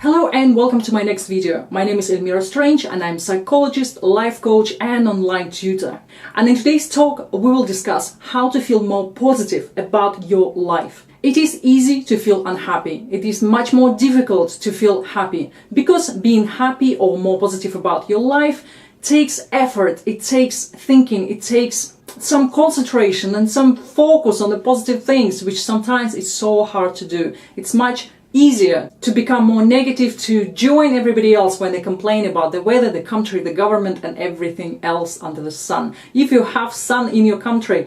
Hello and welcome to my next video. My name is Elmira Strange and I'm a psychologist, life coach and online tutor. And in today's talk we will discuss how to feel more positive about your life. It is easy to feel unhappy. It is much more difficult to feel happy because being happy or more positive about your life takes effort, it takes thinking, it takes some concentration and some focus on the positive things, which sometimes is so hard to do. It's much easier to become more negative, to join everybody else when they complain about the weather, the country, the government and everything else under the sun. If you have sun in your country,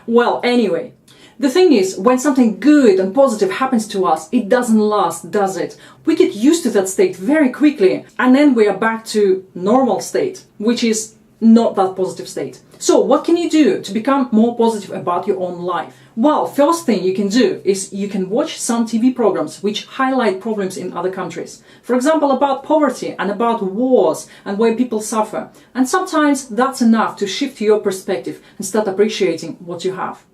well, anyway. The thing is, when something good and positive happens to us, it doesn't last, does it? We get used to that state very quickly and then we are back to normal state, which is not that positive state. So what can you do to become more positive about your own life? Well, first thing you can do is you can watch some TV programs which highlight problems in other countries. For example, about poverty and about wars and where people suffer. And sometimes that's enough to shift your perspective and start appreciating what you have.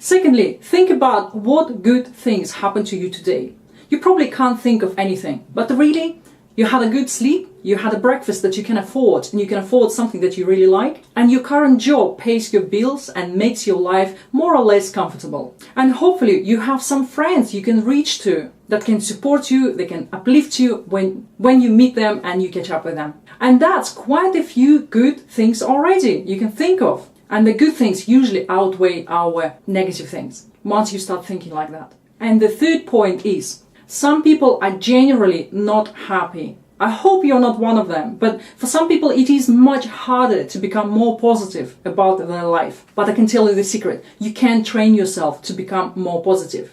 Secondly, think about what good things happened to you today. You probably can't think of anything, but really, you had a good sleep, you had a breakfast that you can afford, and you can afford something that you really like, and your current job pays your bills and makes your life more or less comfortable. And hopefully you have some friends you can reach to that can support you, they can uplift you when you meet them and you catch up with them. And that's quite a few good things already you can think of. And the good things usually outweigh our negative things once you start thinking like that. And the third point is, some people are generally not happy. I hope you're not one of them, but for some people it is much harder to become more positive about their life. But I can tell you the secret, you can train yourself to become more positive.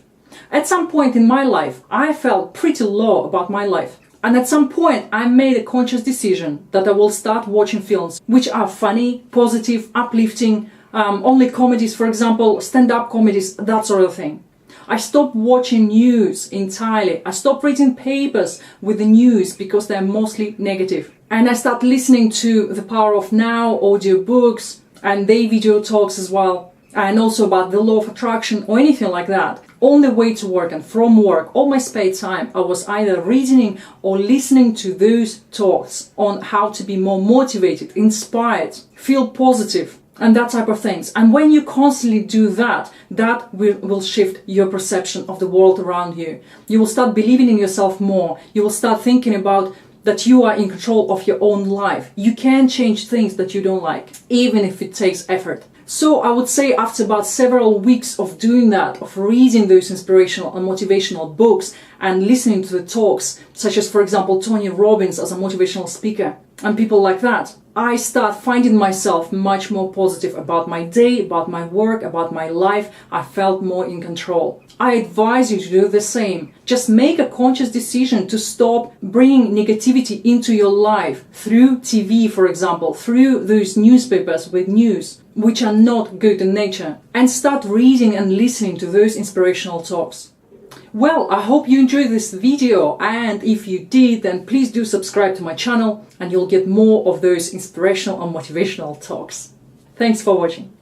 At some point in my life, I felt pretty low about my life. And at some point I made a conscious decision that I will start watching films which are funny, positive, uplifting, only comedies, for example, stand-up comedies, that sort of thing. I stopped watching news entirely. I stopped reading papers with the news because they're mostly negative. And I started listening to The Power of Now, audiobooks, and they video talks as well. And also about the law of attraction or anything like that. On the way to work and from work, all my spare time, I was either reading or listening to those talks on how to be more motivated, inspired, feel positive, and that type of things. And when you constantly do that, that will shift your perception of the world around you. You will start believing in yourself more. You will start thinking about that you are in control of your own life. You can change things that you don't like, even if it takes effort. So I would say after about several weeks of doing that, of reading those inspirational and motivational books and listening to the talks, such as, for example, Tony Robbins as a motivational speaker and people like that, I start finding myself much more positive about my day, about my work, about my life. I felt more in control. I advise you to do the same. Just make a conscious decision to stop bringing negativity into your life through TV, for example, through those newspapers with news which are not good in nature, and start reading and listening to those inspirational talks. Well, I hope you enjoyed this video, and if you did, then please do subscribe to my channel and you'll get more of those inspirational and motivational talks. Thanks for watching.